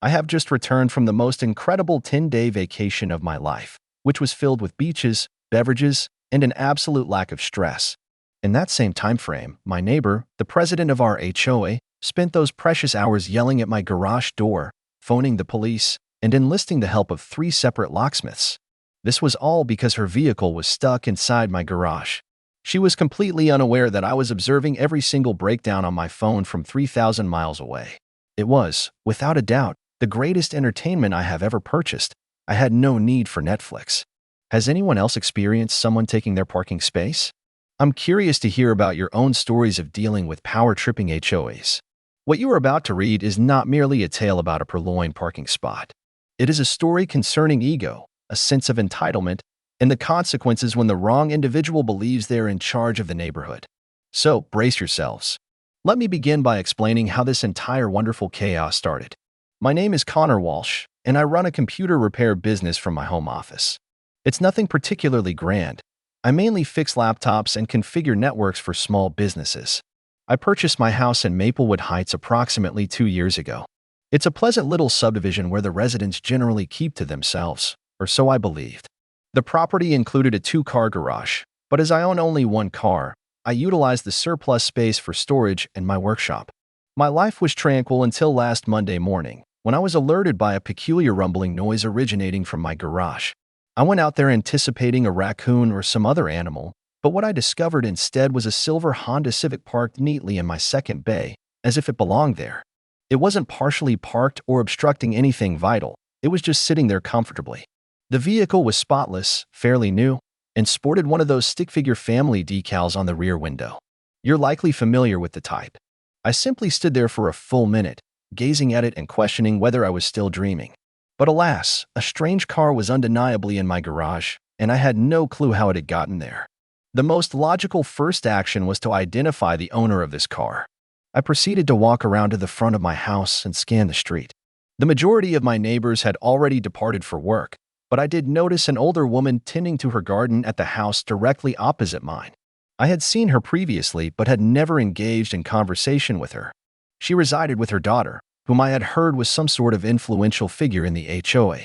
I have just returned from the most incredible 10-day vacation of my life, which was filled with beaches, beverages, and an absolute lack of stress. In that same time frame, my neighbor, the president of our HOA, spent those precious hours yelling at my garage door, phoning the police, and enlisting the help of 3 separate locksmiths. This was all because her vehicle was stuck inside my garage. She was completely unaware that I was observing every single breakdown on my phone from 3,000 miles away. It was, without a doubt, the greatest entertainment I have ever purchased. I had no need for Netflix. Has anyone else experienced someone taking their parking space? I'm curious to hear about your own stories of dealing with power-tripping HOAs. What you are about to read is not merely a tale about a purloined parking spot. It is a story concerning ego, a sense of entitlement, and the consequences when the wrong individual believes they're in charge of the neighborhood. So, brace yourselves. Let me begin by explaining how this entire wonderful chaos started. My name is Connor Walsh, and I run a computer repair business from my home office. It's nothing particularly grand. I mainly fix laptops and configure networks for small businesses. I purchased my house in Maplewood Heights approximately 2 years ago. It's a pleasant little subdivision where the residents generally keep to themselves, or so I believed. The property included a 2-car garage, but as I own only 1 car, I utilized the surplus space for storage and my workshop. My life was tranquil until last Monday morning, when I was alerted by a peculiar rumbling noise originating from my garage. I went out there anticipating a raccoon or some other animal, but what I discovered instead was a silver Honda Civic parked neatly in my second bay, as if it belonged there. It wasn't partially parked or obstructing anything vital, it was just sitting there comfortably. The vehicle was spotless, fairly new, and sported one of those stick-figure family decals on the rear window. You're likely familiar with the type. I simply stood there for a full minute, gazing at it and questioning whether I was still dreaming. But alas, a strange car was undeniably in my garage, and I had no clue how it had gotten there. The most logical first action was to identify the owner of this car. I proceeded to walk around to the front of my house and scan the street. The majority of my neighbors had already departed for work, but I did notice an older woman tending to her garden at the house directly opposite mine. I had seen her previously but had never engaged in conversation with her. She resided with her daughter, whom I had heard was some sort of influential figure in the HOA.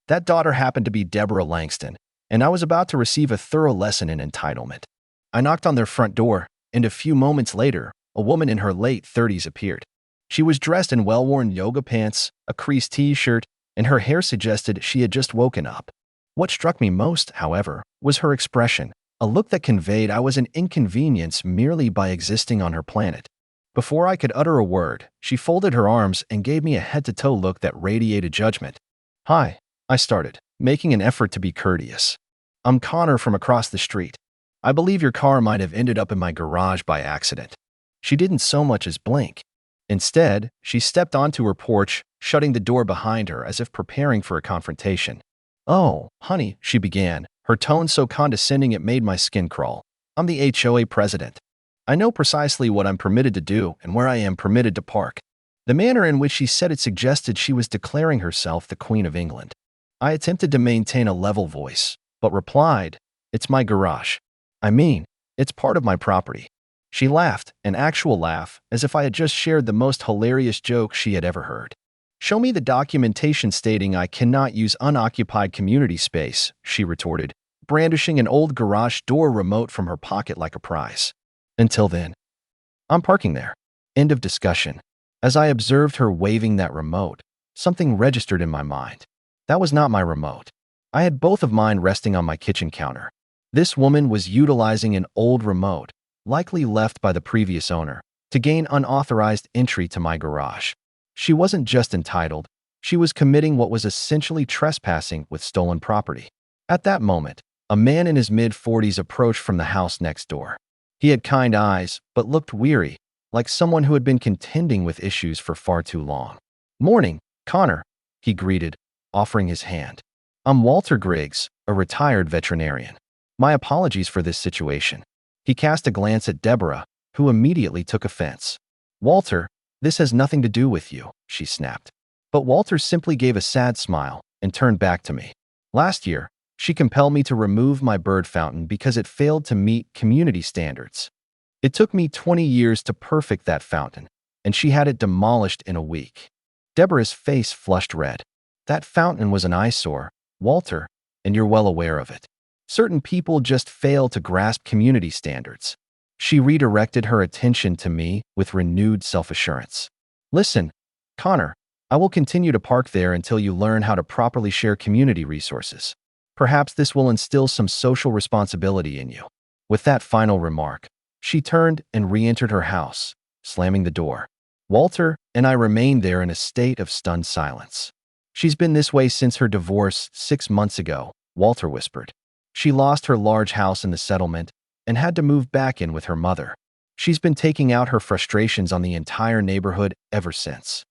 That daughter happened to be Deborah Langston, and I was about to receive a thorough lesson in entitlement. I knocked on their front door, and a few moments later, a woman in her late 30s appeared. She was dressed in well-worn yoga pants, a creased t-shirt, and her hair suggested she had just woken up. What struck me most, however, was her expression, a look that conveyed I was an inconvenience merely by existing on her planet. Before I could utter a word, she folded her arms and gave me a head-to-toe look that radiated judgment. "Hi," I started, making an effort to be courteous. "I'm Connor from across the street. I believe your car might have ended up in my garage by accident." She didn't so much as blink. Instead, she stepped onto her porch, shutting the door behind her as if preparing for a confrontation. "Oh, honey," she began, her tone so condescending it made my skin crawl. "I'm the HOA president. I know precisely what I'm permitted to do and where I am permitted to park." The manner in which she said it suggested she was declaring herself the Queen of England. I attempted to maintain a level voice, but replied, "It's my garage. I mean, it's part of my property." She laughed, an actual laugh, as if I had just shared the most hilarious joke she had ever heard. "Show me the documentation stating I cannot use unoccupied community space," she retorted, brandishing an old garage door remote from her pocket like a prize. "Until then, I'm parking there." End of discussion. As I observed her waving that remote, something registered in my mind. That was not my remote. I had both of mine resting on my kitchen counter. This woman was utilizing an old remote, likely left by the previous owner, to gain unauthorized entry to my garage. She wasn't just entitled, she was committing what was essentially trespassing with stolen property. At that moment, a man in his mid-40s approached from the house next door. He had kind eyes, but looked weary, like someone who had been contending with issues for far too long. "Morning, Connor," he greeted, offering his hand. "I'm Walter Griggs, a retired veterinarian. My apologies for this situation." He cast a glance at Deborah, who immediately took offense. "Walter, this has nothing to do with you," she snapped. But Walter simply gave a sad smile and turned back to me. "Last year, she compelled me to remove my bird fountain because it failed to meet community standards. It took me 20 years to perfect that fountain, and she had it demolished in a week. Deborah's face flushed red. That fountain was an eyesore, Walter, and you're well aware of it. Certain people just fail to grasp community standards. She redirected her attention to me with renewed self-assurance. Listen, Connor, I will continue to park there until you learn how to properly share community resources. Perhaps this will instill some social responsibility in you. With that final remark, she turned and re-entered her house, slamming the door. Walter and I remained there in a state of stunned silence. She's been this way since her divorce 6 months ago, Walter whispered. She lost her large house in the settlement and had to move back in with her mother. She's been taking out her frustrations on the entire neighborhood ever since.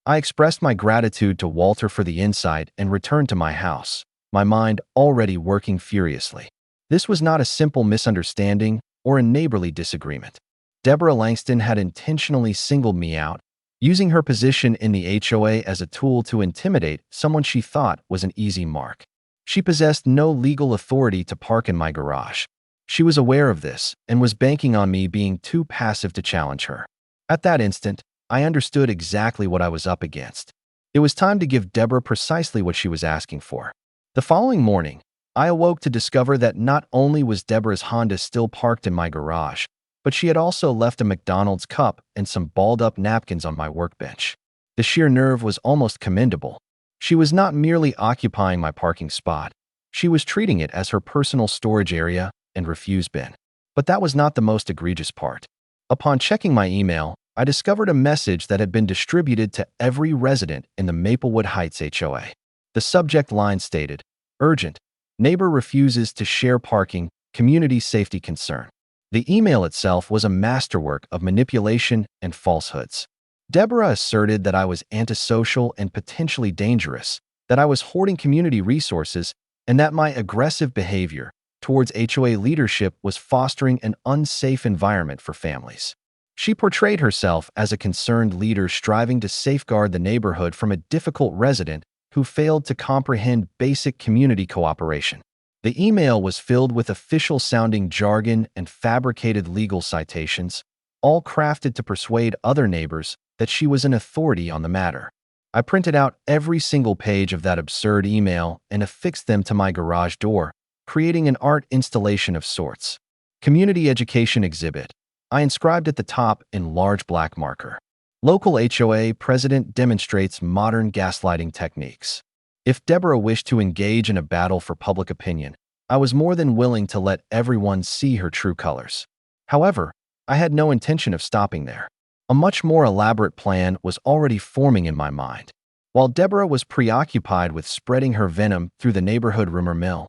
I expressed my gratitude to Walter for the insight and returned to my house, my mind already working furiously. This was not a simple misunderstanding or a neighborly disagreement. Deborah Langston had intentionally singled me out, using her position in the HOA as a tool to intimidate someone she thought was an easy mark. She possessed no legal authority to park in my garage. She was aware of this and was banking on me being too passive to challenge her. At that instant, I understood exactly what I was up against. It was time to give Deborah precisely what she was asking for. The following morning, I awoke to discover that not only was Deborah's Honda still parked in my garage, but she had also left a McDonald's cup and some balled-up napkins on my workbench. The sheer nerve was almost commendable. She was not merely occupying my parking spot. She was treating it as her personal storage area and refuse bin. But that was not the most egregious part. Upon checking my email, I discovered a message that had been distributed to every resident in the Maplewood Heights HOA. The subject line stated, "Urgent. Neighbor refuses to share parking, community safety concern." The email itself was a masterwork of manipulation and falsehoods. Deborah asserted that I was antisocial and potentially dangerous, that I was hoarding community resources, and that my aggressive behavior towards HOA leadership was fostering an unsafe environment for families. She portrayed herself as a concerned leader striving to safeguard the neighborhood from a difficult resident who failed to comprehend basic community cooperation. The email was filled with official-sounding jargon and fabricated legal citations, all crafted to persuade other neighbors that she was an authority on the matter. I printed out every single page of that absurd email and affixed them to my garage door, creating an art installation of sorts. Community Education Exhibit. I inscribed at the top in large black marker. Local HOA president demonstrates modern gaslighting techniques. If Deborah wished to engage in a battle for public opinion, I was more than willing to let everyone see her true colors. However, I had no intention of stopping there. A much more elaborate plan was already forming in my mind. While Deborah was preoccupied with spreading her venom through the neighborhood rumor mill,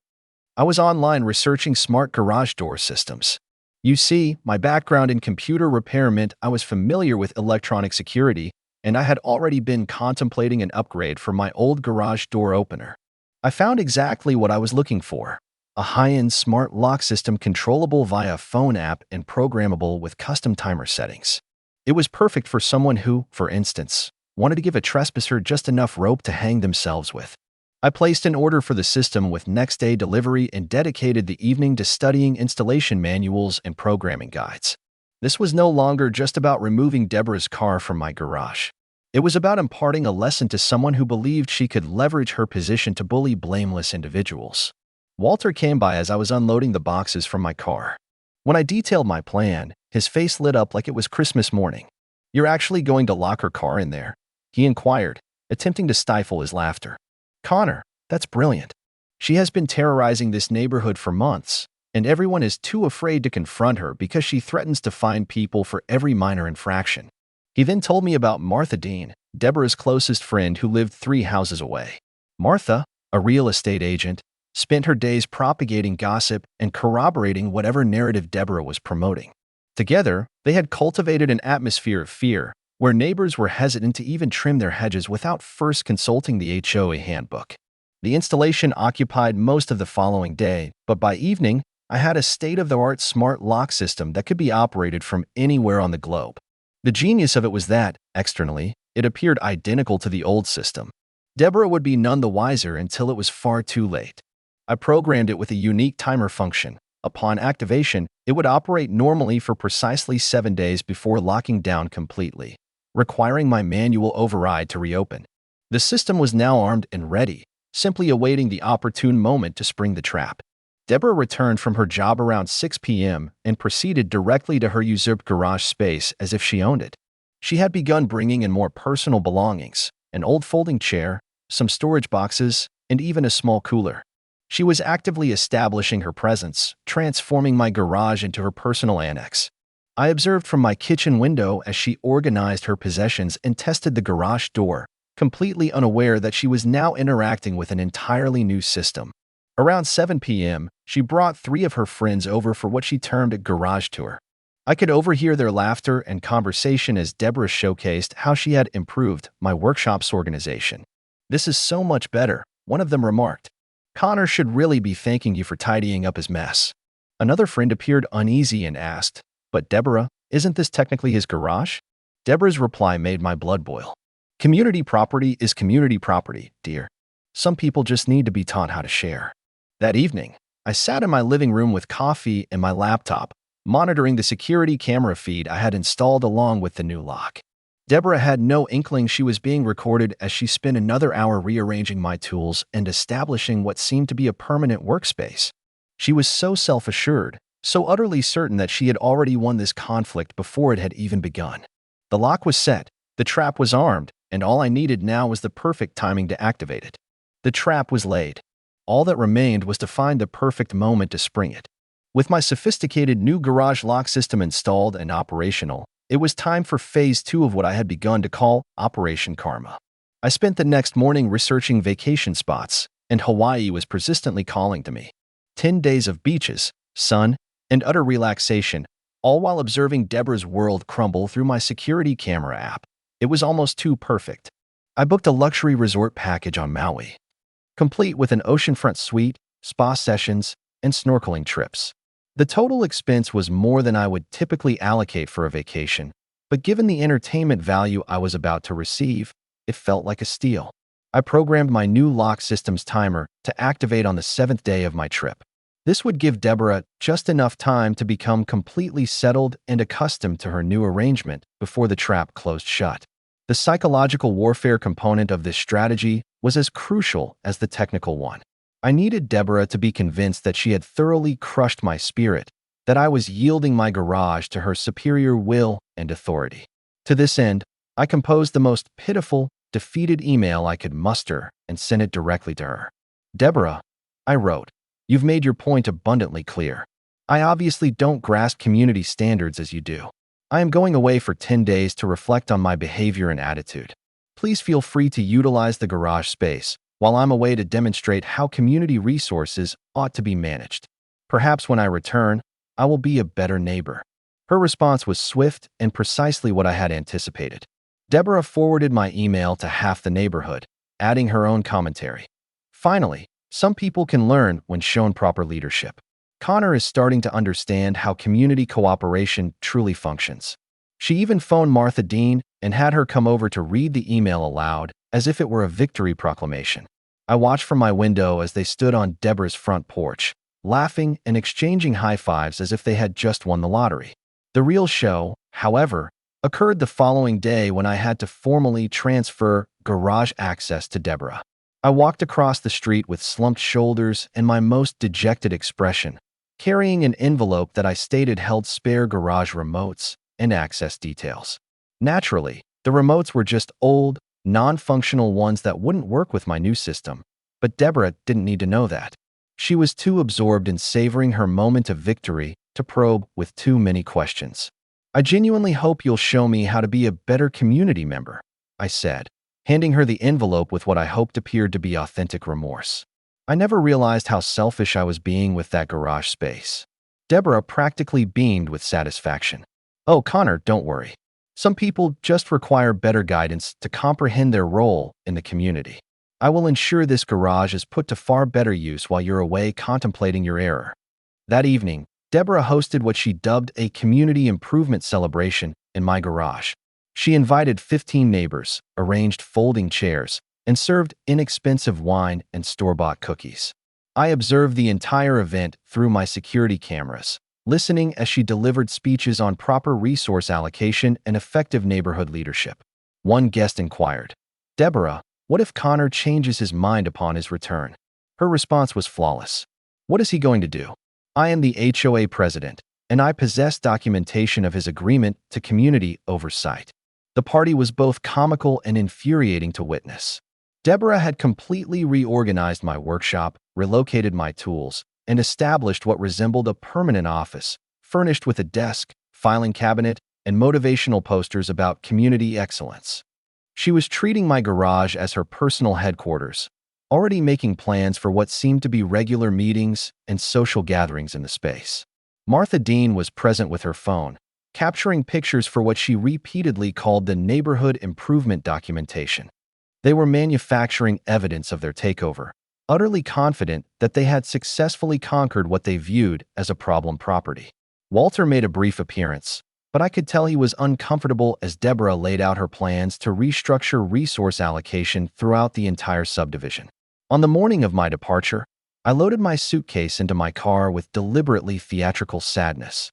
I was online researching smart garage door systems. You see, my background in computer repair meant I was familiar with electronic security, and I had already been contemplating an upgrade for my old garage door opener. I found exactly what I was looking for: a high-end smart lock system controllable via phone app and programmable with custom timer settings. It was perfect for someone who, for instance, wanted to give a trespasser just enough rope to hang themselves with. I placed an order for the system with next-day delivery and dedicated the evening to studying installation manuals and programming guides. This was no longer just about removing Deborah's car from my garage. It was about imparting a lesson to someone who believed she could leverage her position to bully blameless individuals. Walter came by as I was unloading the boxes from my car. When I detailed my plan, his face lit up like it was Christmas morning. "You're actually going to lock her car in there?" he inquired, attempting to stifle his laughter. "Connor, that's brilliant. She has been terrorizing this neighborhood for months, and everyone is too afraid to confront her because she threatens to fine people for every minor infraction." He then told me about Martha Dean, Deborah's closest friend who lived 3 houses away. Martha, a real estate agent, spent her days propagating gossip and corroborating whatever narrative Deborah was promoting. Together, they had cultivated an atmosphere of fear, where neighbors were hesitant to even trim their hedges without first consulting the HOA handbook. The installation occupied most of the following day, but by evening, I had a state-of-the-art smart lock system that could be operated from anywhere on the globe. The genius of it was that, externally, it appeared identical to the old system. Deborah would be none the wiser until it was far too late. I programmed it with a unique timer function. Upon activation, it would operate normally for precisely 7 days before locking down completely. requiring my manual override to reopen. The system was now armed and ready, simply awaiting the opportune moment to spring the trap. Deborah returned from her job around 6 p.m. and proceeded directly to her usurped garage space as if she owned it. She had begun bringing in more personal belongings, an old folding chair, some storage boxes, and even a small cooler. She was actively establishing her presence, transforming my garage into her personal annex. I observed from my kitchen window as she organized her possessions and tested the garage door, completely unaware that she was now interacting with an entirely new system. Around 7 p.m., she brought 3 of her friends over for what she termed a garage tour. I could overhear their laughter and conversation as Deborah showcased how she had improved my workshop's organization. "This is so much better," one of them remarked. "Connor should really be thanking you for tidying up his mess." Another friend appeared uneasy and asked, "But Deborah, isn't this technically his garage?" Deborah's reply made my blood boil. "Community property is community property, dear. Some people just need to be taught how to share." That evening, I sat in my living room with coffee and my laptop, monitoring the security camera feed I had installed along with the new lock. Deborah had no inkling she was being recorded as she spent another hour rearranging my tools and establishing what seemed to be a permanent workspace. She was so self-assured, so utterly certain that she had already won this conflict before it had even begun. The lock was set, the trap was armed, and all I needed now was the perfect timing to activate it. The trap was laid. All that remained was to find the perfect moment to spring it. With my sophisticated new garage lock system installed and operational, it was time for phase 2 of what I had begun to call Operation Karma. I spent the next morning researching vacation spots, and Hawaii was persistently calling to me. 10 days of beaches, sun, and utter relaxation, all while observing Deborah's world crumble through my security camera app. It was almost too perfect. I booked a luxury resort package on Maui, complete with an oceanfront suite, spa sessions, and snorkeling trips. The total expense was more than I would typically allocate for a vacation, but given the entertainment value I was about to receive, it felt like a steal. I programmed my new lock system's timer to activate on the 7th day of my trip. This would give Deborah just enough time to become completely settled and accustomed to her new arrangement before the trap closed shut. The psychological warfare component of this strategy was as crucial as the technical one. I needed Deborah to be convinced that she had thoroughly crushed my spirit, that I was yielding my garage to her superior will and authority. To this end, I composed the most pitiful, defeated email I could muster and sent it directly to her. "Deborah," I wrote, "you've made your point abundantly clear. I obviously don't grasp community standards as you do. I am going away for 10 days to reflect on my behavior and attitude. Please feel free to utilize the garage space while I'm away to demonstrate how community resources ought to be managed. Perhaps when I return, I will be a better neighbor." Her response was swift and precisely what I had anticipated. Deborah forwarded my email to half the neighborhood, adding her own commentary. "Finally, some people can learn when shown proper leadership. Connor is starting to understand how community cooperation truly functions." She even phoned Martha Dean and had her come over to read the email aloud as if it were a victory proclamation. I watched from my window as they stood on Deborah's front porch, laughing and exchanging high fives as if they had just won the lottery. The real show, however, occurred the following day when I had to formally transfer garage access to Deborah. I walked across the street with slumped shoulders and my most dejected expression, carrying an envelope that I stated held spare garage remotes and access details. Naturally, the remotes were just old, non-functional ones that wouldn't work with my new system, but Deborah didn't need to know that. She was too absorbed in savoring her moment of victory to probe with too many questions. "I genuinely hope you'll show me how to be a better community member," I said, handing her the envelope with what I hoped appeared to be authentic remorse. I never realized how selfish I was being with that garage space. Deborah practically beamed with satisfaction. "Oh, Connor, don't worry. Some people just require better guidance to comprehend their role in the community. I will ensure this garage is put to far better use while you're away contemplating your error." That evening, Deborah hosted what she dubbed a community improvement celebration in my garage. She invited 15 neighbors, arranged folding chairs, and served inexpensive wine and store-bought cookies. I observed the entire event through my security cameras, listening as she delivered speeches on proper resource allocation and effective neighborhood leadership. One guest inquired, "Deborah, what if Connor changes his mind upon his return?" Her response was flawless. "What is he going to do? I am the HOA president, and I possess documentation of his agreement to community oversight." The party was both comical and infuriating to witness. Deborah had completely reorganized my workshop, relocated my tools, and established what resembled a permanent office, furnished with a desk, filing cabinet, and motivational posters about community excellence. She was treating my garage as her personal headquarters, already making plans for what seemed to be regular meetings and social gatherings in the space. Martha Dean was present with her phone, capturing pictures for what she repeatedly called the neighborhood improvement documentation. They were manufacturing evidence of their takeover, utterly confident that they had successfully conquered what they viewed as a problem property. Walter made a brief appearance, but I could tell he was uncomfortable as Deborah laid out her plans to restructure resource allocation throughout the entire subdivision. On the morning of my departure, I loaded my suitcase into my car with deliberately theatrical sadness,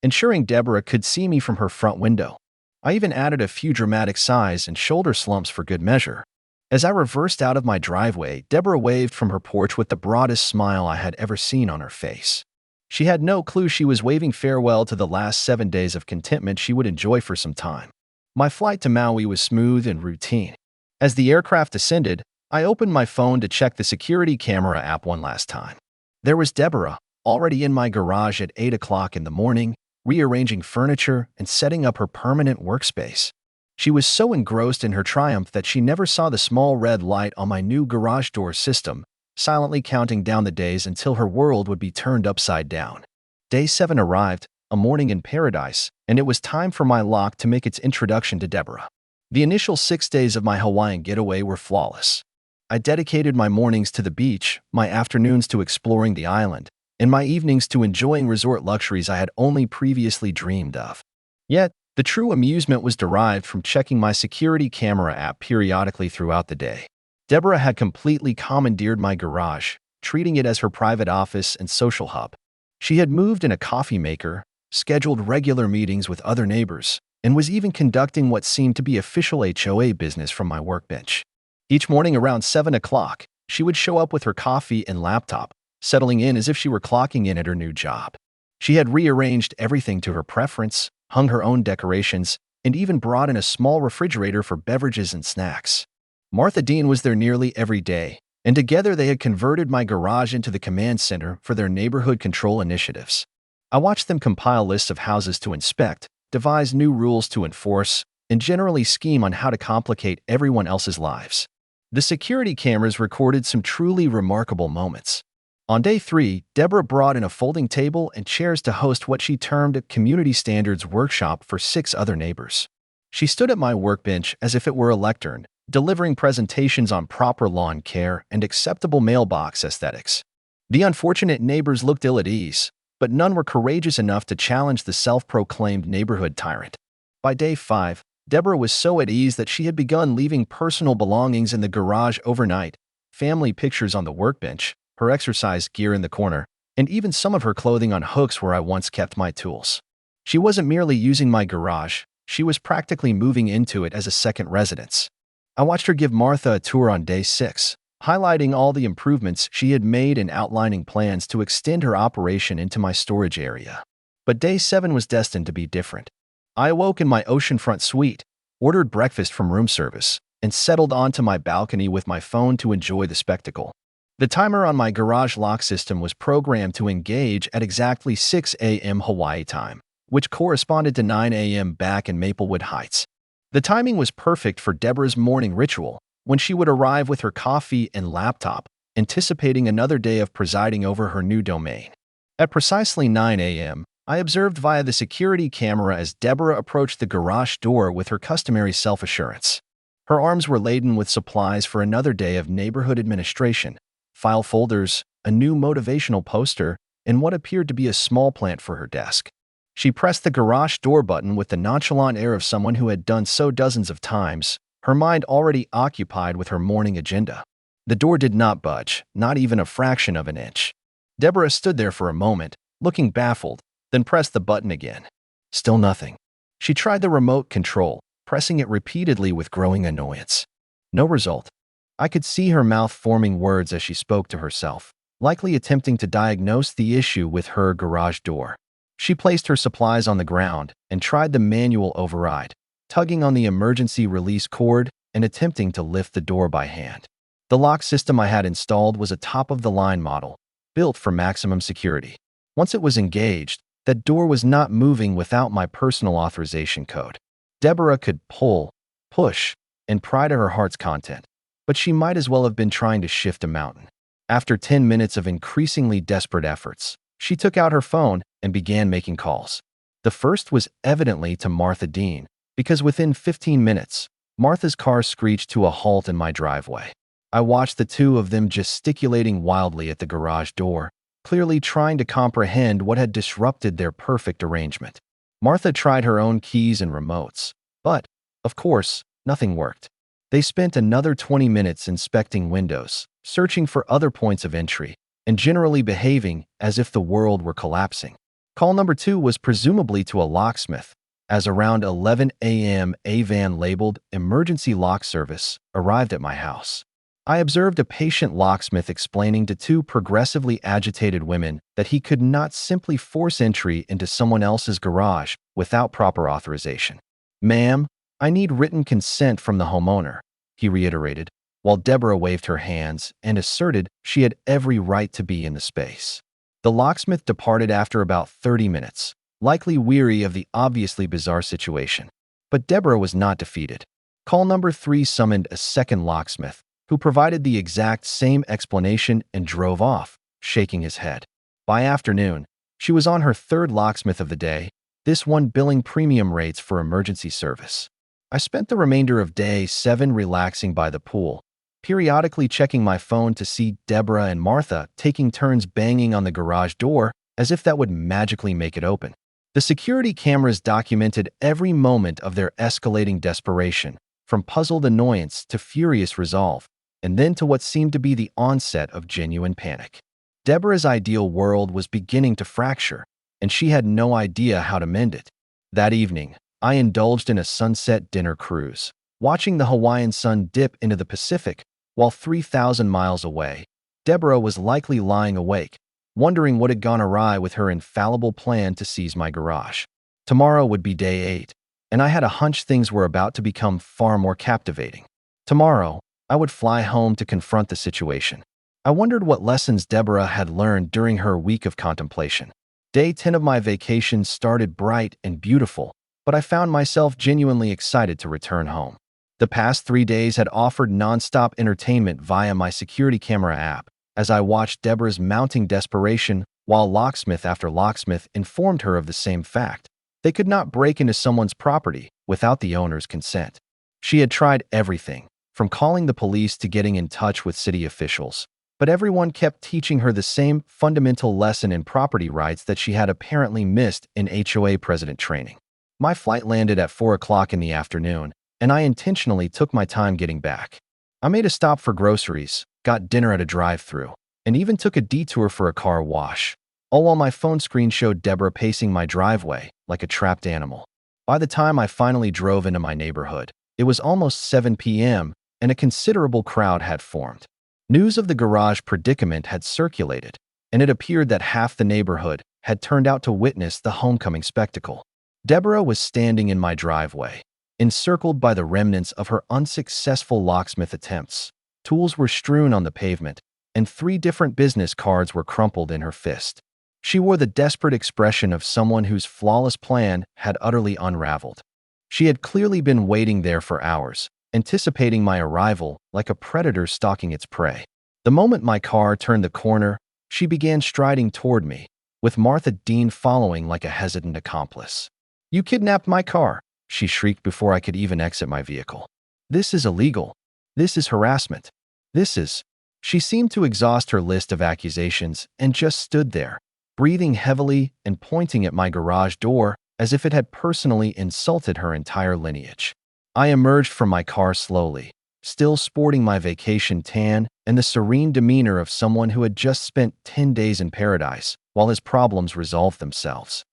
ensuring Deborah could see me from her front window. I even added a few dramatic sighs and shoulder slumps for good measure. As I reversed out of my driveway, Deborah waved from her porch with the broadest smile I had ever seen on her face. She had no clue she was waving farewell to the last 7 days of contentment she would enjoy for some time. My flight to Maui was smooth and routine. As the aircraft descended, I opened my phone to check the security camera app one last time. There was Deborah, already in my garage at 8 o'clock in the morning, rearranging furniture and setting up her permanent workspace. She was so engrossed in her triumph that she never saw the small red light on my new garage door system, silently counting down the days until her world would be turned upside down. Day 7 arrived, a morning in paradise, and it was time for my lock to make its introduction to Deborah. The initial 6 days of my Hawaiian getaway were flawless. I dedicated my mornings to the beach, my afternoons to exploring the island, and my evenings to enjoying resort luxuries I had only previously dreamed of. Yet, the true amusement was derived from checking my security camera app periodically throughout the day. Deborah had completely commandeered my garage, treating it as her private office and social hub. She had moved in a coffee maker, scheduled regular meetings with other neighbors, and was even conducting what seemed to be official HOA business from my workbench. Each morning around 7 o'clock, she would show up with her coffee and laptop, settling in as if she were clocking in at her new job. She had rearranged everything to her preference, hung her own decorations, and even brought in a small refrigerator for beverages and snacks. Martha Dean was there nearly every day, and together they had converted my garage into the command center for their neighborhood control initiatives. I watched them compile lists of houses to inspect, devise new rules to enforce, and generally scheme on how to complicate everyone else's lives. The security cameras recorded some truly remarkable moments. On day 3, Deborah brought in a folding table and chairs to host what she termed a community standards workshop for 6 other neighbors. She stood at my workbench as if it were a lectern, delivering presentations on proper lawn care and acceptable mailbox aesthetics. The unfortunate neighbors looked ill at ease, but none were courageous enough to challenge the self-proclaimed neighborhood tyrant. By day 5, Deborah was so at ease that she had begun leaving personal belongings in the garage overnight, family pictures on the workbench, her exercise gear in the corner, and even some of her clothing on hooks where I once kept my tools. She wasn't merely using my garage, she was practically moving into it as a second residence. I watched her give Martha a tour on day 6, highlighting all the improvements she had made and outlining plans to extend her operation into my storage area. But day 7 was destined to be different. I awoke in my oceanfront suite, ordered breakfast from room service, and settled onto my balcony with my phone to enjoy the spectacle. The timer on my garage lock system was programmed to engage at exactly 6 a.m. Hawaii time, which corresponded to 9 a.m. back in Maplewood Heights. The timing was perfect for Deborah's morning ritual, when she would arrive with her coffee and laptop, anticipating another day of presiding over her new domain. At precisely 9 a.m., I observed via the security camera as Deborah approached the garage door with her customary self-assurance. Her arms were laden with supplies for another day of neighborhood administration, file folders, a new motivational poster, and what appeared to be a small plant for her desk. She pressed the garage door button with the nonchalant air of someone who had done so dozens of times, her mind already occupied with her morning agenda. The door did not budge, not even a fraction of an inch. Deborah stood there for a moment, looking baffled, then pressed the button again. Still nothing. She tried the remote control, pressing it repeatedly with growing annoyance. No result. I could see her mouth forming words as she spoke to herself, likely attempting to diagnose the issue with her garage door. She placed her supplies on the ground and tried the manual override, tugging on the emergency release cord and attempting to lift the door by hand. The lock system I had installed was a top-of-the-line model, built for maximum security. Once it was engaged, that door was not moving without my personal authorization code. Deborah could pull, push, and pry to her heart's content, but she might as well have been trying to shift a mountain. After 10 minutes of increasingly desperate efforts, she took out her phone and began making calls. The first was evidently to Martha Dean, because within 15 minutes, Martha's car screeched to a halt in my driveway. I watched the two of them gesticulating wildly at the garage door, clearly trying to comprehend what had disrupted their perfect arrangement. Martha tried her own keys and remotes, but, of course, nothing worked. They spent another 20 minutes inspecting windows, searching for other points of entry, and generally behaving as if the world were collapsing. Call number 2 was presumably to a locksmith, as around 11 a.m. a van labeled Emergency Lock Service arrived at my house. I observed a patient locksmith explaining to two progressively agitated women that he could not simply force entry into someone else's garage without proper authorization. "Ma'am, I need written consent from the homeowner," he reiterated, while Deborah waved her hands and asserted she had every right to be in the space. The locksmith departed after about 30 minutes, likely weary of the obviously bizarre situation. But Deborah was not defeated. Call number 3 summoned a second locksmith, who provided the exact same explanation and drove off, shaking his head. By afternoon, she was on her third locksmith of the day, this one billing premium rates for emergency service. I spent the remainder of day 7 relaxing by the pool, periodically checking my phone to see Deborah and Martha taking turns banging on the garage door as if that would magically make it open. The security cameras documented every moment of their escalating desperation, from puzzled annoyance to furious resolve, and then to what seemed to be the onset of genuine panic. Deborah's ideal world was beginning to fracture, and she had no idea how to mend it. That evening, I indulged in a sunset dinner cruise, watching the Hawaiian sun dip into the Pacific, while 3,000 miles away, Deborah was likely lying awake, wondering what had gone awry with her infallible plan to seize my garage. Tomorrow would be day 8, and I had a hunch things were about to become far more captivating. Tomorrow, I would fly home to confront the situation. I wondered what lessons Deborah had learned during her week of contemplation. Day 10 of my vacation started bright and beautiful, but I found myself genuinely excited to return home. The past 3 days had offered nonstop entertainment via my security camera app, as I watched Deborah's mounting desperation while locksmith after locksmith informed her of the same fact. They could not break into someone's property without the owner's consent. She had tried everything, from calling the police to getting in touch with city officials, but everyone kept teaching her the same fundamental lesson in property rights that she had apparently missed in HOA president training. My flight landed at 4 o'clock in the afternoon, and I intentionally took my time getting back. I made a stop for groceries, got dinner at a drive-thru, and even took a detour for a car wash, all while my phone screen showed Deborah pacing my driveway like a trapped animal. By the time I finally drove into my neighborhood, it was almost 7 p.m., and a considerable crowd had formed. News of the garage predicament had circulated, and it appeared that half the neighborhood had turned out to witness the homecoming spectacle. Deborah was standing in my driveway, encircled by the remnants of her unsuccessful locksmith attempts. Tools were strewn on the pavement, and 3 different business cards were crumpled in her fist. She wore the desperate expression of someone whose flawless plan had utterly unraveled. She had clearly been waiting there for hours, anticipating my arrival like a predator stalking its prey. The moment my car turned the corner, she began striding toward me, with Martha Dean following like a hesitant accomplice. "You kidnapped my car," she shrieked before I could even exit my vehicle. "This is illegal. This is harassment. This is—" She seemed to exhaust her list of accusations and just stood there, breathing heavily and pointing at my garage door as if it had personally insulted her entire lineage. I emerged from my car slowly, still sporting my vacation tan and the serene demeanor of someone who had just spent 10 days in paradise while his problems resolved themselves.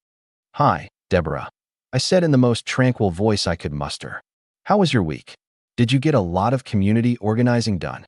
"Hi, Deborah," I said in the most tranquil voice I could muster. "How was your week? Did you get a lot of community organizing done?"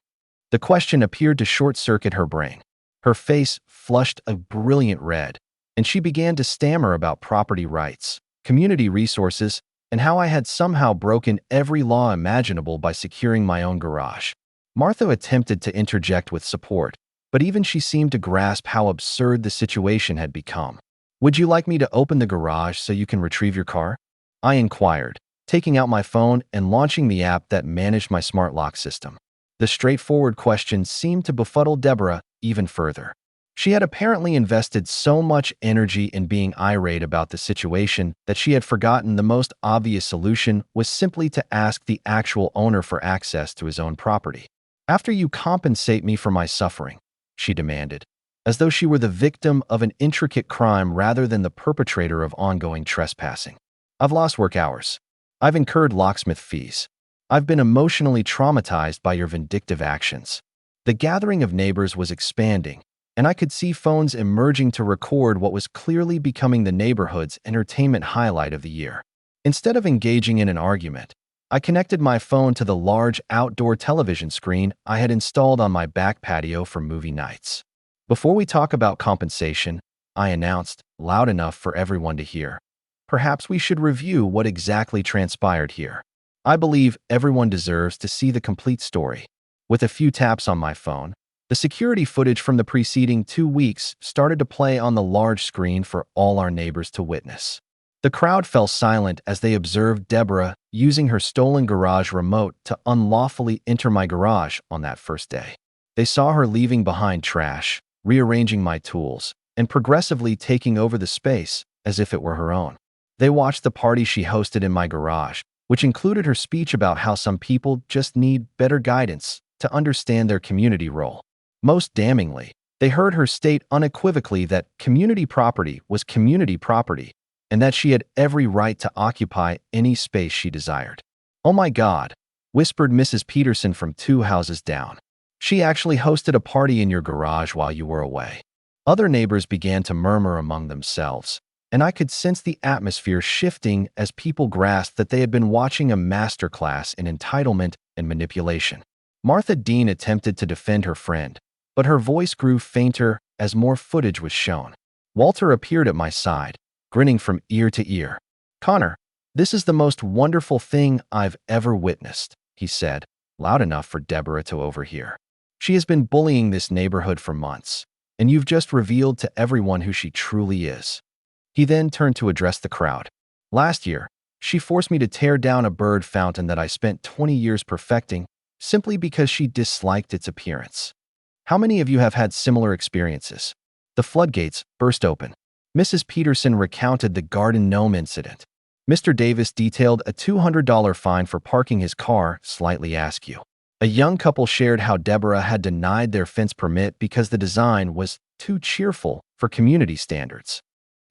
The question appeared to short-circuit her brain. Her face flushed a brilliant red, and she began to stammer about property rights, community resources, and how I had somehow broken every law imaginable by securing my own garage. Martha attempted to interject with support, but even she seemed to grasp how absurd the situation had become. "Would you like me to open the garage so you can retrieve your car?" I inquired, taking out my phone and launching the app that managed my smart lock system. The straightforward question seemed to befuddle Deborah even further. She had apparently invested so much energy in being irate about the situation that she had forgotten the most obvious solution was simply to ask the actual owner for access to his own property. "After you compensate me for my suffering," she demanded, as though she were the victim of an intricate crime rather than the perpetrator of ongoing trespassing. "I've lost work hours. I've incurred locksmith fees. I've been emotionally traumatized by your vindictive actions." The gathering of neighbors was expanding, and I could see phones emerging to record what was clearly becoming the neighborhood's entertainment highlight of the year. Instead of engaging in an argument, I connected my phone to the large outdoor television screen I had installed on my back patio for movie nights. "Before we talk about compensation," I announced, loud enough for everyone to hear, "perhaps we should review what exactly transpired here. I believe everyone deserves to see the complete story." With a few taps on my phone, the security footage from the preceding 2 weeks started to play on the large screen for all our neighbors to witness. The crowd fell silent as they observed Deborah using her stolen garage remote to unlawfully enter my garage on that first day. They saw her leaving behind trash, rearranging my tools, and progressively taking over the space as if it were her own. They watched the party she hosted in my garage, which included her speech about how some people just need better guidance to understand their community role. Most damningly, they heard her state unequivocally that community property was community property and that she had every right to occupy any space she desired. "Oh my God," whispered Mrs. Peterson from 2 houses down. "She actually hosted a party in your garage while you were away." Other neighbors began to murmur among themselves, and I could sense the atmosphere shifting as people grasped that they had been watching a masterclass in entitlement and manipulation. Martha Dean attempted to defend her friend, but her voice grew fainter as more footage was shown. Walter appeared at my side, grinning from ear to ear. "Connor, this is the most wonderful thing I've ever witnessed," he said, loud enough for Deborah to overhear. "She has been bullying this neighborhood for months, and you've just revealed to everyone who she truly is." He then turned to address the crowd. "Last year, she forced me to tear down a bird fountain that I spent 20 years perfecting simply because she disliked its appearance. How many of you have had similar experiences?" The floodgates burst open. Mrs. Peterson recounted the garden gnome incident. Mr. Davis detailed a $200 fine for parking his car slightly askew. A young couple shared how Deborah had denied their fence permit because the design was too cheerful for community standards.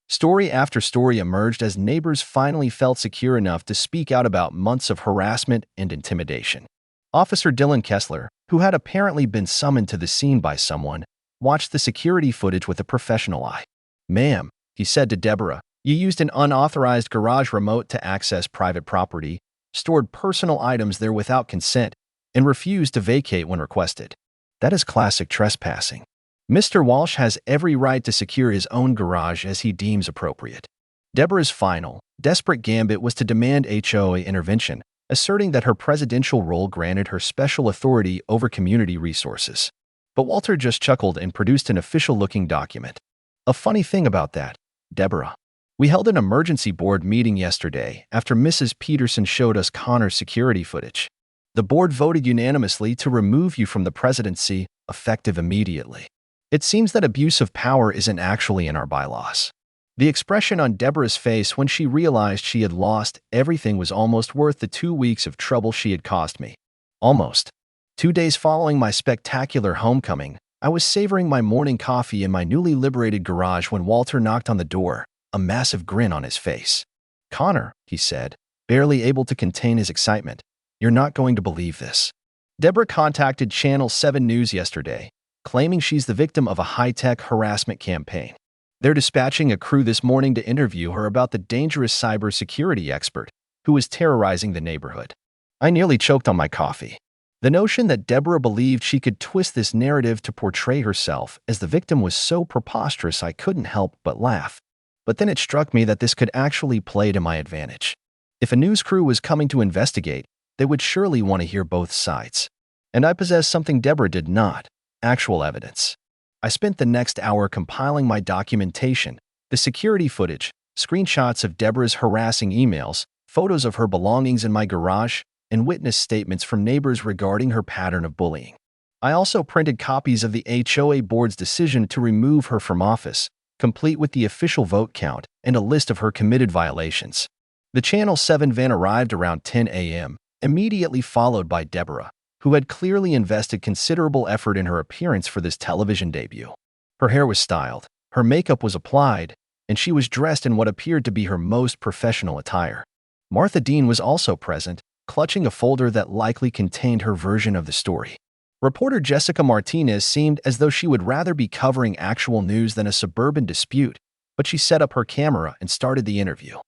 Story after story emerged as neighbors finally felt secure enough to speak out about months of harassment and intimidation. Officer Dylan Kessler, who had apparently been summoned to the scene by someone, watched the security footage with a professional eye. "Ma'am," he said to Deborah, "you used an unauthorized garage remote to access private property, stored personal items there without consent, and refused to vacate when requested. That is classic trespassing. Mr. Walsh has every right to secure his own garage as he deems appropriate." Deborah's final, desperate gambit was to demand HOA intervention, asserting that her presidential role granted her special authority over community resources. But Walter just chuckled and produced an official-looking document. "A funny thing about that, Deborah. We held an emergency board meeting yesterday after Mrs. Peterson showed us Connor's security footage. The board voted unanimously to remove you from the presidency, effective immediately. It seems that abuse of power isn't actually in our bylaws." The expression on Deborah's face when she realized she had lost everything was almost worth the 2 weeks of trouble she had caused me. Almost. 2 days following my spectacular homecoming, I was savoring my morning coffee in my newly liberated garage when Walter knocked on the door, a massive grin on his face. "Connor," he said, barely able to contain his excitement, "you're not going to believe this. Deborah contacted Channel 7 News yesterday, claiming she's the victim of a high-tech harassment campaign. They're dispatching a crew this morning to interview her about the dangerous cybersecurity expert who was terrorizing the neighborhood. I nearly choked on my coffee. The notion that Deborah believed she could twist this narrative to portray herself as the victim was so preposterous I couldn't help but laugh. But then it struck me that this could actually play to my advantage. If a news crew was coming to investigate, they would surely want to hear both sides. And I possess something Deborah did not: actual evidence. I spent the next hour compiling my documentation, the security footage, screenshots of Deborah's harassing emails, photos of her belongings in my garage, and witness statements from neighbors regarding her pattern of bullying. I also printed copies of the HOA board's decision to remove her from office, complete with the official vote count and a list of her committed violations. The Channel 7 van arrived around 10 a.m., immediately followed by Deborah, who had clearly invested considerable effort in her appearance for this television debut. Her hair was styled, her makeup was applied, and she was dressed in what appeared to be her most professional attire. Martha Dean was also present, clutching a folder that likely contained her version of the story. Reporter Jessica Martinez seemed as though she would rather be covering actual news than a suburban dispute, but she set up her camera and started the interview.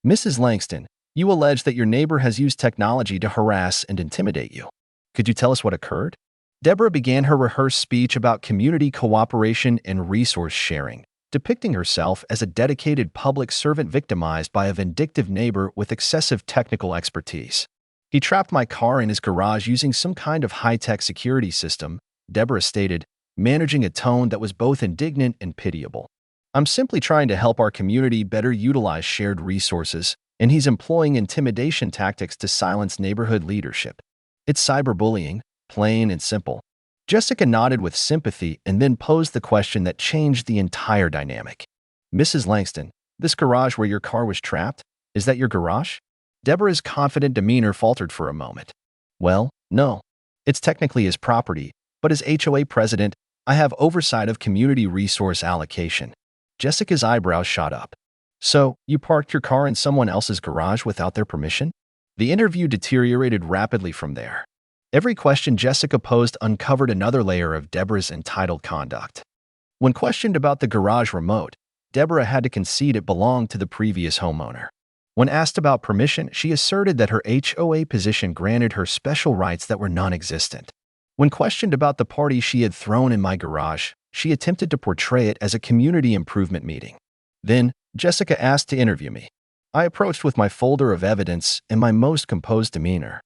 "Mrs. Langston, you allege that your neighbor has used technology to harass and intimidate you. Could you tell us what occurred?" Deborah began her rehearsed speech about community cooperation and resource sharing, depicting herself as a dedicated public servant victimized by a vindictive neighbor with excessive technical expertise. "He trapped my car in his garage using some kind of high-tech security system," Deborah stated, managing a tone that was both indignant and pitiable. "I'm simply trying to help our community better utilize shared resources, and he's employing intimidation tactics to silence neighborhood leadership. It's cyberbullying, plain and simple." Jessica nodded with sympathy and then posed the question that changed the entire dynamic. "Mrs. Langston, this garage where your car was trapped, is that your garage?" Deborah's confident demeanor faltered for a moment. "Well, no. It's technically his property, but as HOA president, I have oversight of community resource allocation." Jessica's eyebrows shot up. "So, you parked your car in someone else's garage without their permission?" The interview deteriorated rapidly from there. Every question Jessica posed uncovered another layer of Deborah's entitled conduct. When questioned about the garage remote, Deborah had to concede it belonged to the previous homeowner. When asked about permission, she asserted that her HOA position granted her special rights that were non-existent. When questioned about the party she had thrown in my garage, she attempted to portray it as a community improvement meeting. Then, Jessica asked to interview me. I approached with my folder of evidence and my most composed demeanor.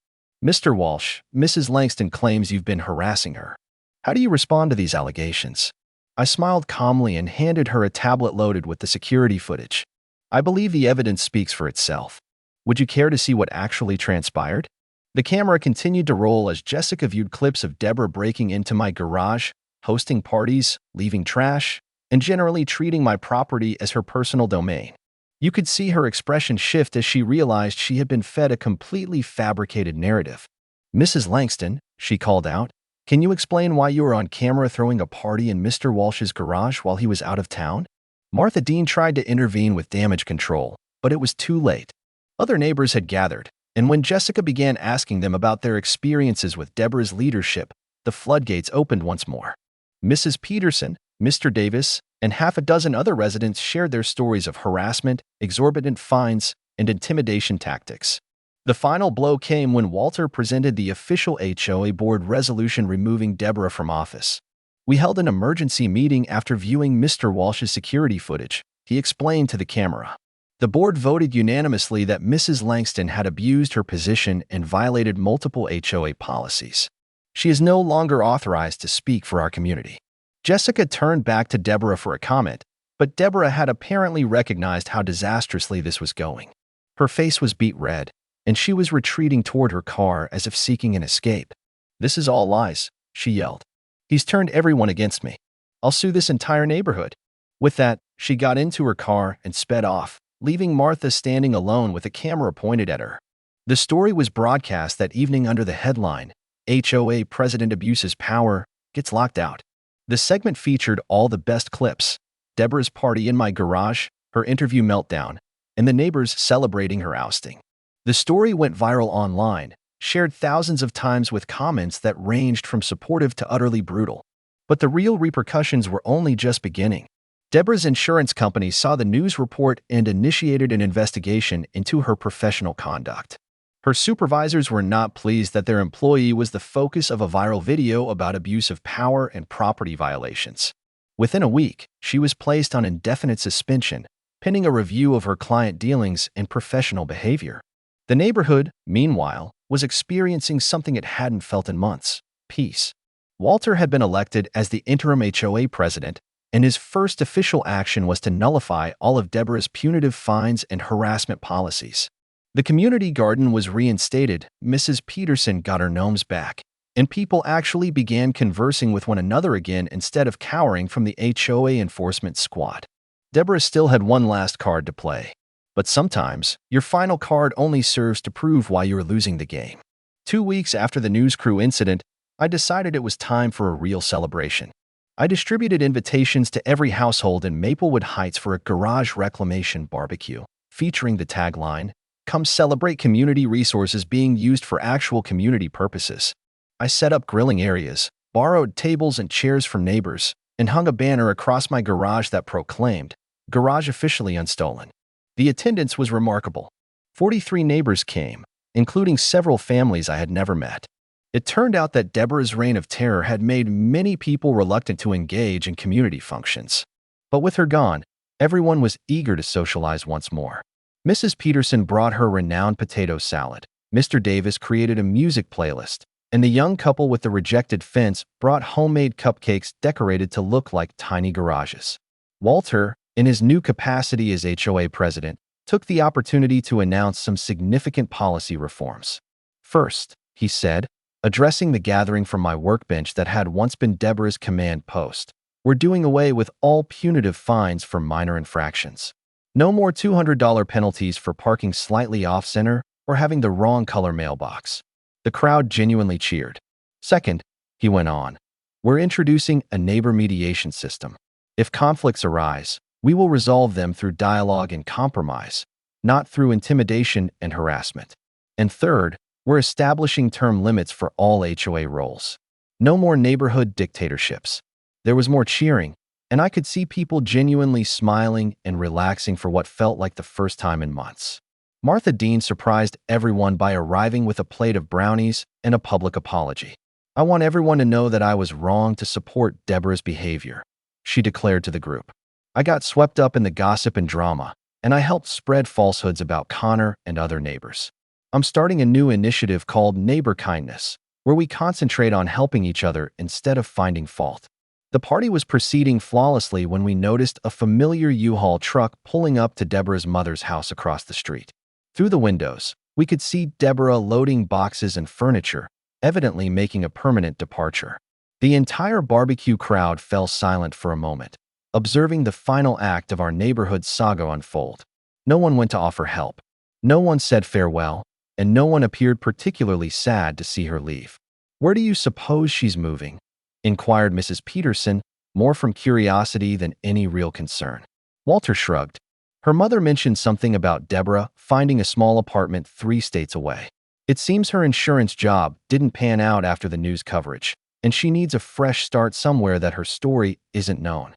"Mr. Walsh, Mrs. Langston claims you've been harassing her. How do you respond to these allegations?" I smiled calmly and handed her a tablet loaded with the security footage. "I believe the evidence speaks for itself. Would you care to see what actually transpired?" The camera continued to roll as Jessica viewed clips of Deborah breaking into my garage, hosting parties, leaving trash, and generally treating my property as her personal domain. You could see her expression shift as she realized she had been fed a completely fabricated narrative. "Mrs. Langston," she called out, "can you explain why you were on camera throwing a party in Mr. Walsh's garage while he was out of town?" Martha Dean tried to intervene with damage control, but it was too late. Other neighbors had gathered, and when Jessica began asking them about their experiences with Deborah's leadership, the floodgates opened once more. Mrs. Peterson, Mr. Davis, and half a dozen other residents shared their stories of harassment, exorbitant fines, and intimidation tactics. The final blow came when Walter presented the official HOA board resolution removing Deborah from office. "We held an emergency meeting after viewing Mr. Walsh's security footage," he explained to the camera. "The board voted unanimously that Mrs. Langston had abused her position and violated multiple HOA policies. She is no longer authorized to speak for our community." Jessica turned back to Deborah for a comment, but Deborah had apparently recognized how disastrously this was going. Her face was beet red, and she was retreating toward her car as if seeking an escape. "This is all lies," she yelled. "He's turned everyone against me. I'll sue this entire neighborhood." With that, she got into her car and sped off, leaving Martha standing alone with a camera pointed at her. The story was broadcast that evening under the headline, "HOA President Abuses Power, Gets Locked Out." The segment featured all the best clips: Deborah's party in my garage, her interview meltdown, and the neighbors celebrating her ousting. The story went viral online, shared thousands of times with comments that ranged from supportive to utterly brutal. But the real repercussions were only just beginning. Deborah's insurance company saw the news report and initiated an investigation into her professional conduct. Her supervisors were not pleased that their employee was the focus of a viral video about abuse of power and property violations. Within a week, she was placed on indefinite suspension, pending a review of her client dealings and professional behavior. The neighborhood, meanwhile, was experiencing something it hadn't felt in months: peace. Walter had been elected as the interim HOA president, and his first official action was to nullify all of Deborah's punitive fines and harassment policies. The community garden was reinstated, Mrs. Peterson got her gnomes back, and people actually began conversing with one another again instead of cowering from the HOA enforcement squad. Deborah still had one last card to play. But sometimes, your final card only serves to prove why you are losing the game. 2 weeks after the news crew incident, I decided it was time for a real celebration. I distributed invitations to every household in Maplewood Heights for a garage reclamation barbecue, featuring the tagline, "Come celebrate community resources being used for actual community purposes." I set up grilling areas, borrowed tables and chairs from neighbors, and hung a banner across my garage that proclaimed, "Garage officially unstolen." The attendance was remarkable. 43 neighbors came, including several families I had never met. It turned out that Deborah's reign of terror had made many people reluctant to engage in community functions. But with her gone, everyone was eager to socialize once more. Mrs. Peterson brought her renowned potato salad. Mr. Davis created a music playlist, and the young couple with the rejected fence brought homemade cupcakes decorated to look like tiny garages. Walter, in his new capacity as HOA president, took the opportunity to announce some significant policy reforms. First, he said, addressing the gathering from my workbench that had once been Deborah's command post, we're doing away with all punitive fines for minor infractions. No more $200 penalties for parking slightly off-center or having the wrong color mailbox. The crowd genuinely cheered. Second, he went on, we're introducing a neighbor mediation system. If conflicts arise, we will resolve them through dialogue and compromise, not through intimidation and harassment. And third, we're establishing term limits for all HOA roles. No more neighborhood dictatorships. There was more cheering, and I could see people genuinely smiling and relaxing for what felt like the first time in months. Martha Dean surprised everyone by arriving with a plate of brownies and a public apology. I want everyone to know that I was wrong to support Deborah's behavior, she declared to the group. I got swept up in the gossip and drama, and I helped spread falsehoods about Connor and other neighbors. I'm starting a new initiative called Neighbor Kindness, where we concentrate on helping each other instead of finding fault. The party was proceeding flawlessly when we noticed a familiar U-Haul truck pulling up to Deborah's mother's house across the street. Through the windows, we could see Deborah loading boxes and furniture, evidently making a permanent departure. The entire barbecue crowd fell silent for a moment, observing the final act of our neighborhood saga unfold. No one went to offer help. No one said farewell, and no one appeared particularly sad to see her leave. "Where do you suppose she's moving?" inquired Mrs. Peterson, more from curiosity than any real concern. Walter shrugged. Her mother mentioned something about Deborah finding a small apartment 3 states away. It seems her insurance job didn't pan out after the news coverage, and she needs a fresh start somewhere that her story isn't known.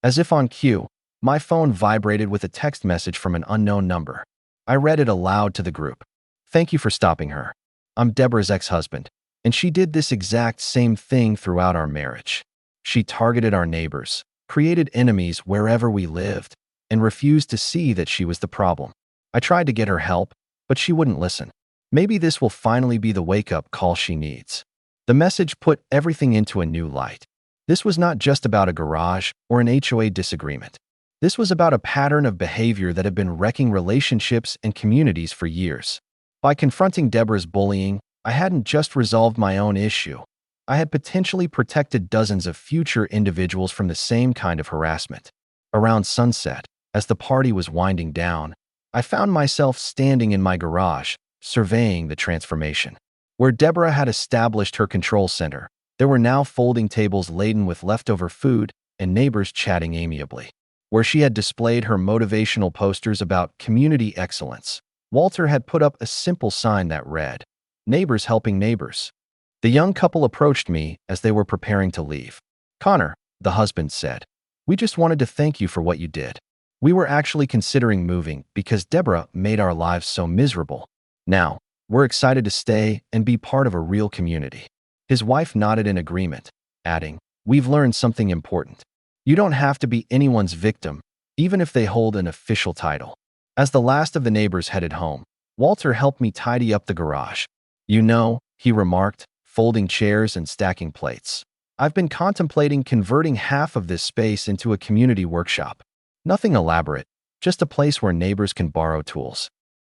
As if on cue, my phone vibrated with a text message from an unknown number. I read it aloud to the group. "Thank you for stopping her. I'm Deborah's ex-husband, and she did this exact same thing throughout our marriage. She targeted our neighbors, created enemies wherever we lived, and refused to see that she was the problem. I tried to get her help, but she wouldn't listen. Maybe this will finally be the wake-up call she needs." The message put everything into a new light. This was not just about a garage or an HOA disagreement. This was about a pattern of behavior that had been wrecking relationships and communities for years. By confronting Deborah's bullying, I hadn't just resolved my own issue. I had potentially protected dozens of future individuals from the same kind of harassment. Around sunset, as the party was winding down, I found myself standing in my garage, surveying the transformation. Where Deborah had established her control center, there were now folding tables laden with leftover food and neighbors chatting amiably. Where she had displayed her motivational posters about community excellence, Walter had put up a simple sign that read, "Neighbors helping neighbors." The young couple approached me as they were preparing to leave. "Connor," the husband said, We just wanted to thank you for what you did. We were actually considering moving because Deborah made our lives so miserable. Now, we're excited to stay and be part of a real community." His wife nodded in agreement, adding, "We've learned something important. You don't have to be anyone's victim, even if they hold an official title." As the last of the neighbors headed home, Walter helped me tidy up the garage. "You know," he remarked, folding chairs and stacking plates, "I've been contemplating converting half of this space into a community workshop. Nothing elaborate, just a place where neighbors can borrow tools,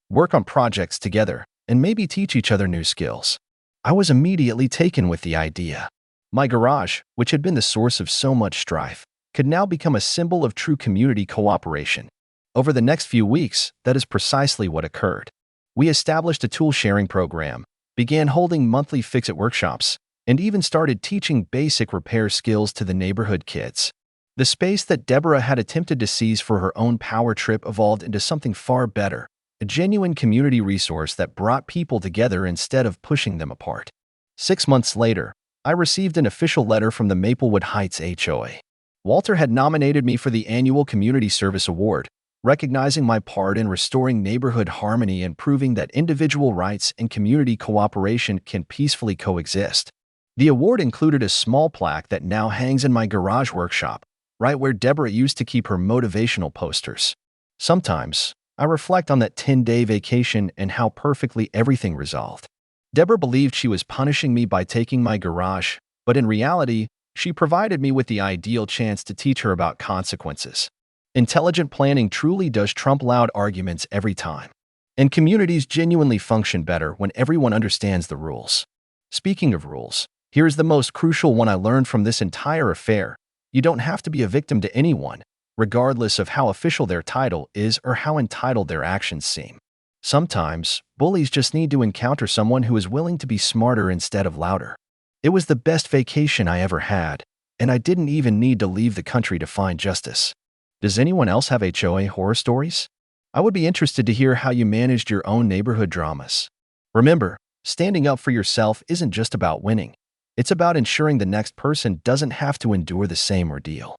work on projects together, and maybe teach each other new skills." I was immediately taken with the idea. My garage, which had been the source of so much strife, could now become a symbol of true community cooperation. Over the next few weeks, that is precisely what occurred. We established a tool-sharing program, began holding monthly fix-it workshops, and even started teaching basic repair skills to the neighborhood kids. The space that Deborah had attempted to seize for her own power trip evolved into something far better, a genuine community resource that brought people together instead of pushing them apart. 6 months later, I received an official letter from the Maplewood Heights HOA. Walter had nominated me for the annual Community Service Award, recognizing my part in restoring neighborhood harmony and proving that individual rights and community cooperation can peacefully coexist. The award included a small plaque that now hangs in my garage workshop, right where Deborah used to keep her motivational posters. Sometimes, I reflect on that 10-day vacation and how perfectly everything resolved. Deborah believed she was punishing me by taking my garage, but in reality, she provided me with the ideal chance to teach her about consequences. Intelligent planning truly does trump loud arguments every time. And communities genuinely function better when everyone understands the rules. Speaking of rules, here's the most crucial one I learned from this entire affair. You don't have to be a victim to anyone, regardless of how official their title is or how entitled their actions seem. Sometimes, bullies just need to encounter someone who is willing to be smarter instead of louder. It was the best vacation I ever had, and I didn't even need to leave the country to find justice. Does anyone else have HOA horror stories? I would be interested to hear how you managed your own neighborhood dramas. Remember, standing up for yourself isn't just about winning. It's about ensuring the next person doesn't have to endure the same ordeal.